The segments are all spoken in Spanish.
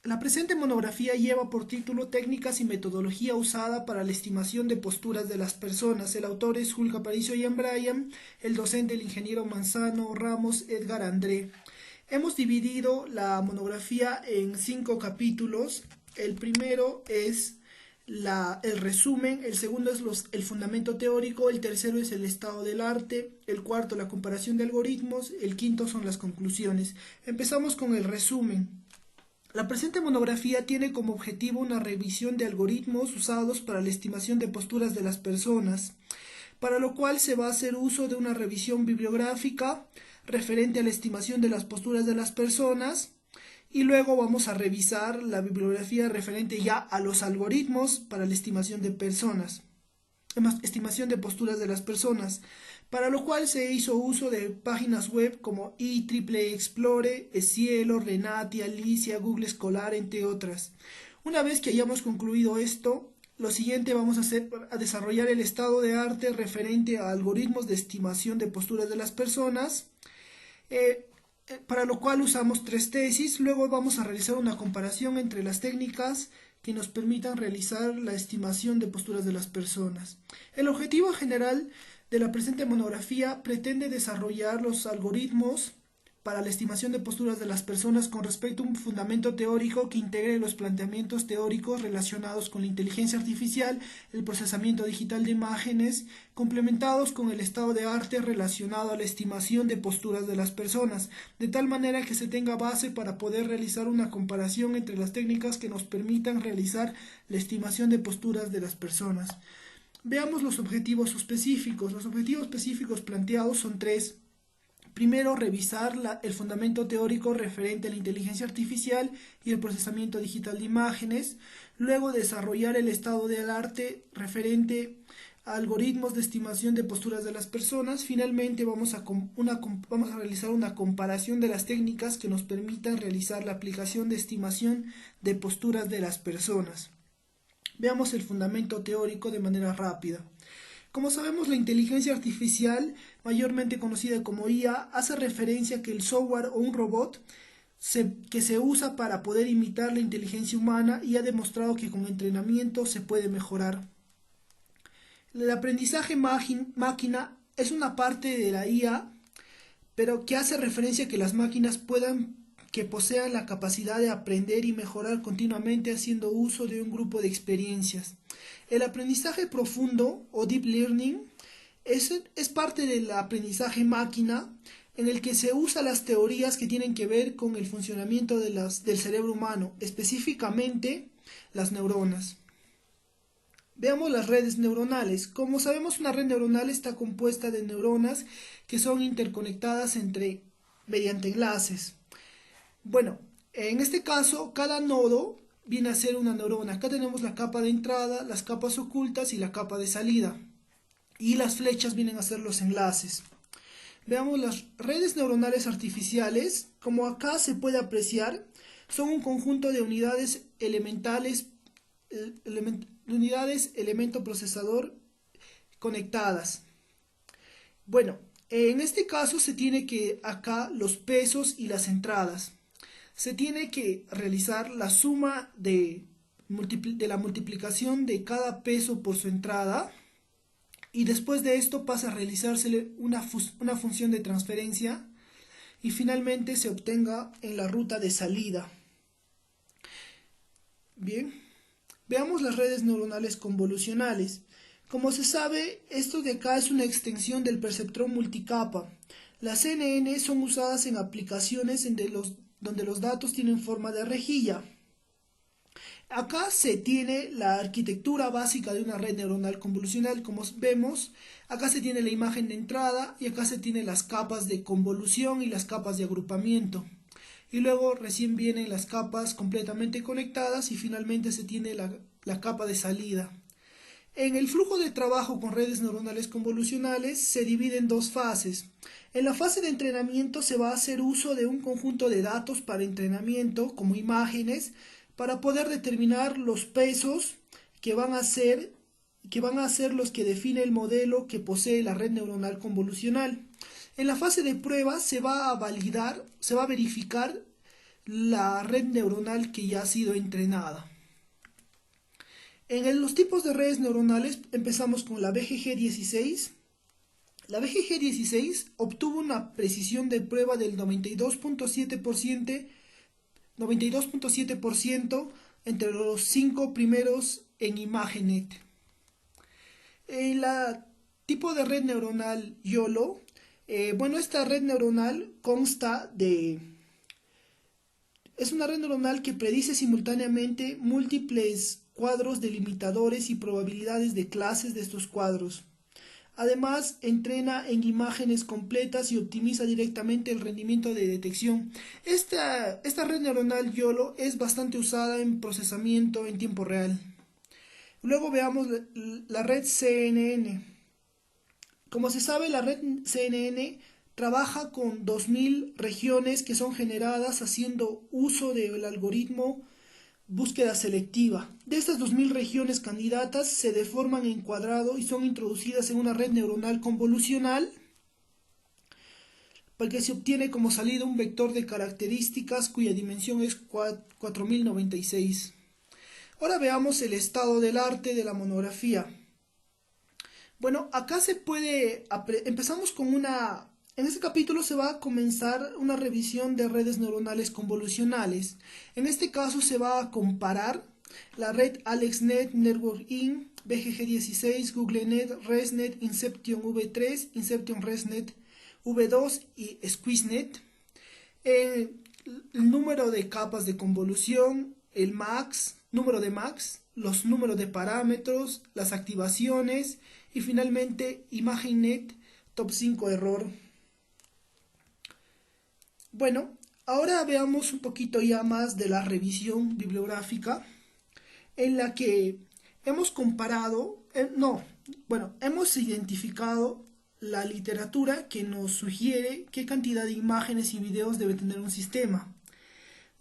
La presente monografía lleva por título Técnicas y metodología usada para la estimación de posturas de las personas. El autor es Julio Aparicio Ian Bryan, el docente el ingeniero Manzano Ramos Edgar André. Hemos dividido la monografía en 5 capítulos. El primero es el resumen, el segundo es el fundamento teórico, el tercero es el estado del arte, el cuarto la comparación de algoritmos, el quinto son las conclusiones. Empezamos con el resumen. La presente monografía tiene como objetivo una revisión de algoritmos usados para la estimación de posturas de las personas, para lo cual se va a hacer uso de una revisión bibliográfica referente a la estimación de las posturas de las personas, y luego vamos a revisar la bibliografía referente ya a los algoritmos para la estimación de estimación de posturas de las personas, para lo cual se hizo uso de páginas web como IEEE Explorer, Cielo, Renati, Alicia, Google Scholar, entre otras. Una vez que hayamos concluido esto, lo siguiente vamos a desarrollar el estado de arte referente a algoritmos de estimación de posturas de las personas, para lo cual usamos 3 tesis. Luego vamos a realizar una comparación entre las técnicas que nos permitan realizar la estimación de posturas de las personas. El objetivo general de la presente monografía pretende desarrollar los algoritmos para la estimación de posturas de las personas con respecto a un fundamento teórico que integre los planteamientos teóricos relacionados con la inteligencia artificial, el procesamiento digital de imágenes, complementados con el estado de arte relacionado a la estimación de posturas de las personas, de tal manera que se tenga base para poder realizar una comparación entre las técnicas que nos permitan realizar la estimación de posturas de las personas. Veamos los objetivos específicos. Los objetivos específicos planteados son 3. Primero, revisar el fundamento teórico referente a la inteligencia artificial y el procesamiento digital de imágenes. Luego, desarrollar el estado del arte referente a algoritmos de estimación de posturas de las personas. Finalmente, vamos a realizar una comparación de las técnicas que nos permitan realizar la aplicación de estimación de posturas de las personas. Veamos el fundamento teórico de manera rápida. Como sabemos, la inteligencia artificial, mayormente conocida como IA, hace referencia a que el software o un robot que se usa para poder imitar la inteligencia humana, y ha demostrado que con entrenamiento se puede mejorar. El aprendizaje máquina es una parte de la IA, pero que hace referencia a que las máquinas posean la capacidad de aprender y mejorar continuamente haciendo uso de un grupo de experiencias. El aprendizaje profundo o deep learning es parte del aprendizaje máquina, en el que se usan las teorías que tienen que ver con el funcionamiento del cerebro humano, específicamente las neuronas. Veamos las redes neuronales. Como sabemos, una red neuronal está compuesta de neuronas que son interconectadas mediante enlaces. Bueno, en este caso, cada nodo viene a ser una neurona. Acá tenemos la capa de entrada, las capas ocultas y la capa de salida. Y las flechas vienen a ser los enlaces. Veamos las redes neuronales artificiales. Como acá se puede apreciar, son un conjunto de unidades elemento procesador conectadas. Bueno, en este caso se tiene que acá los pesos y las entradas. Se tiene que realizar la suma de la multiplicación de cada peso por su entrada, y después de esto pasa a realizarse una función de transferencia, y finalmente se obtenga en la ruta de salida. Bien, veamos las redes neuronales convolucionales. Como se sabe, esto de acá es una extensión del perceptrón multicapa. Las CNN son usadas en aplicaciones donde los datos tienen forma de rejilla. Acá se tiene la arquitectura básica de una red neuronal convolucional. Como vemos, acá se tiene la imagen de entrada y acá se tiene las capas de convolución y las capas de agrupamiento. Y luego recién vienen las capas completamente conectadas y finalmente se tiene la capa de salida. En el flujo de trabajo con redes neuronales convolucionales se divide en 2 fases. En la fase de entrenamiento se va a hacer uso de un conjunto de datos para entrenamiento, como imágenes, para poder determinar los pesos que van a ser los que define el modelo que posee la red neuronal convolucional. En la fase de prueba se va a verificar la red neuronal que ya ha sido entrenada. En los tipos de redes neuronales empezamos con la BGG16. La BGG16 obtuvo una precisión de prueba del 92.7% entre los 5 primeros en ImageNet. El tipo de red neuronal YOLO, esta red neuronal es una red neuronal que predice simultáneamente múltiples cuadros delimitadores y probabilidades de clases de estos cuadros. Además, entrena en imágenes completas y optimiza directamente el rendimiento de detección. Esta red neuronal YOLO es bastante usada en procesamiento en tiempo real. Luego veamos la red CNN. Como se sabe, la red CNN trabaja con 2000 regiones que son generadas haciendo uso del algoritmo búsqueda selectiva. De estas 2000 regiones candidatas se deforman en cuadrado y son introducidas en una red neuronal convolucional para que se obtiene como salida un vector de características cuya dimensión es 4096. Ahora veamos el estado del arte de la monografía. Bueno, acá empezamos con en este capítulo se va a comenzar una revisión de redes neuronales convolucionales. En este caso se va a comparar la red AlexNet, Network Inc., BGG16, GoogleNet, ResNet, Inception V3, Inception ResNet V2 y SqueezeNet. El número de capas de convolución, el número de max, los números de parámetros, las activaciones y finalmente ImageNet Top 5 error. Bueno, ahora veamos un poquito ya más de la revisión bibliográfica en la que hemos hemos identificado la literatura que nos sugiere qué cantidad de imágenes y videos debe tener un sistema.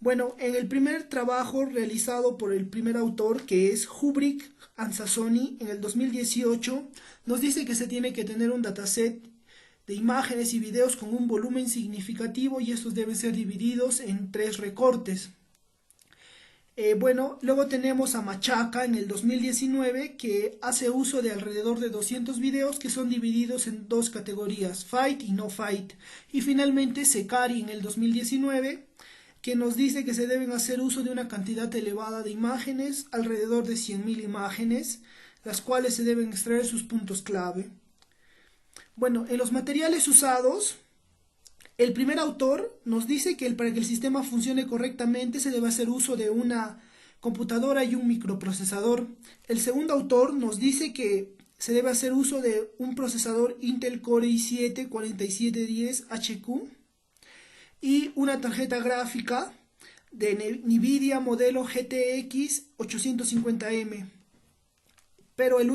Bueno, en el primer trabajo realizado por el primer autor, que es Hubrick and Sassoni, en el 2018, nos dice que se tiene que tener un dataset de imágenes y videos con un volumen significativo y estos deben ser divididos en 3 recortes. Luego tenemos a Machaca en el 2019 que hace uso de alrededor de 200 videos que son divididos en 2 categorías, Fight y No Fight. Y finalmente Secari en el 2019 que nos dice que se deben hacer uso de una cantidad elevada de imágenes, alrededor de 100.000 imágenes, las cuales se deben extraer sus puntos clave. Bueno, en los materiales usados, el primer autor nos dice que para que el sistema funcione correctamente se debe hacer uso de una computadora y un microprocesador. El segundo autor nos dice que se debe hacer uso de un procesador Intel Core i7 4710HQ y una tarjeta gráfica de NVIDIA modelo GTX 850M. Pero el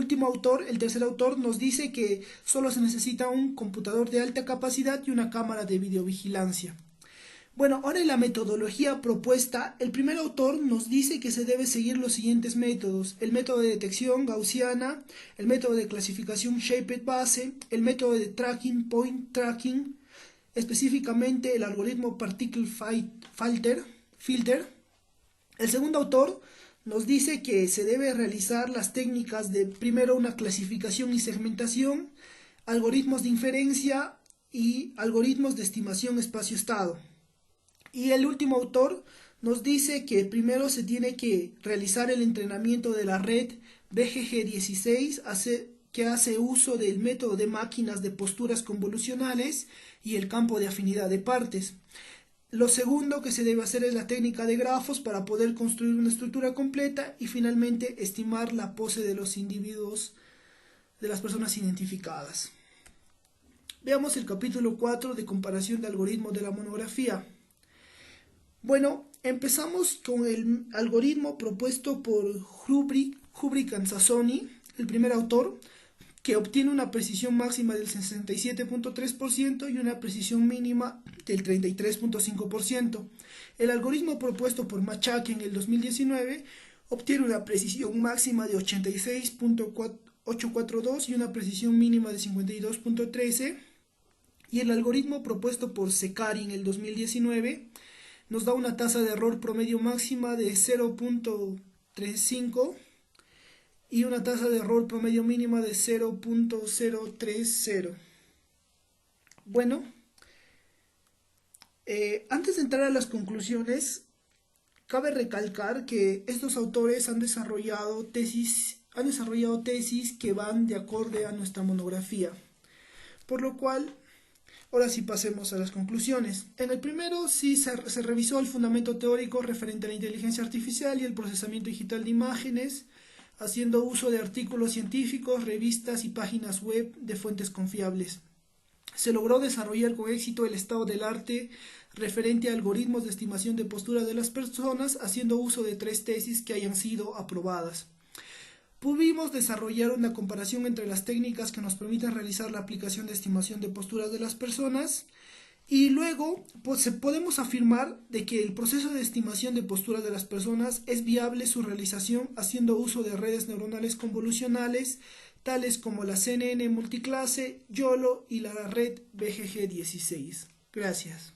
tercer autor, nos dice que solo se necesita un computador de alta capacidad y una cámara de videovigilancia. Bueno, ahora en la metodología propuesta, el primer autor nos dice que se debe seguir los siguientes métodos: el método de detección gaussiana, el método de clasificación Shaped Base, el método de tracking Point Tracking, específicamente el algoritmo Particle Filter. El segundo autor nos dice que se debe realizar las técnicas de primero una clasificación y segmentación, algoritmos de inferencia y algoritmos de estimación espacio-estado. Y el último autor nos dice que primero se tiene que realizar el entrenamiento de la red BGG16 que hace uso del método de máquinas de posturas convolucionales y el campo de afinidad de partes. Lo segundo que se debe hacer es la técnica de grafos para poder construir una estructura completa y finalmente estimar la pose de los individuos, de las personas identificadas. Veamos el capítulo 4 de comparación de algoritmos de la monografía. Bueno, empezamos con el algoritmo propuesto por Hubrick and Sassoni, el primer autor, que obtiene una precisión máxima del 67.3% y una precisión mínima del 33.5%. El algoritmo propuesto por Machaca en el 2019 obtiene una precisión máxima de 86.842 y una precisión mínima de 52.13. Y el algoritmo propuesto por Secari en el 2019 nos da una tasa de error promedio máxima de 0.35 y una tasa de error promedio mínima de 0.030. Bueno, antes de entrar a las conclusiones, cabe recalcar que estos autores han desarrollado tesis que van de acorde a nuestra monografía. Por lo cual, ahora sí pasemos a las conclusiones. En el primero sí se revisó el fundamento teórico referente a la inteligencia artificial y el procesamiento digital de imágenes, haciendo uso de artículos científicos, revistas y páginas web de fuentes confiables. Se logró desarrollar con éxito el estado del arte referente a algoritmos de estimación de postura de las personas, haciendo uso de 3 tesis que hayan sido aprobadas. Pudimos desarrollar una comparación entre las técnicas que nos permiten realizar la aplicación de estimación de posturas de las personas y luego podemos afirmar de que el proceso de estimación de posturas de las personas es viable su realización haciendo uso de redes neuronales convolucionales tales como la CNN multiclase, YOLO y la red BGG16. Gracias.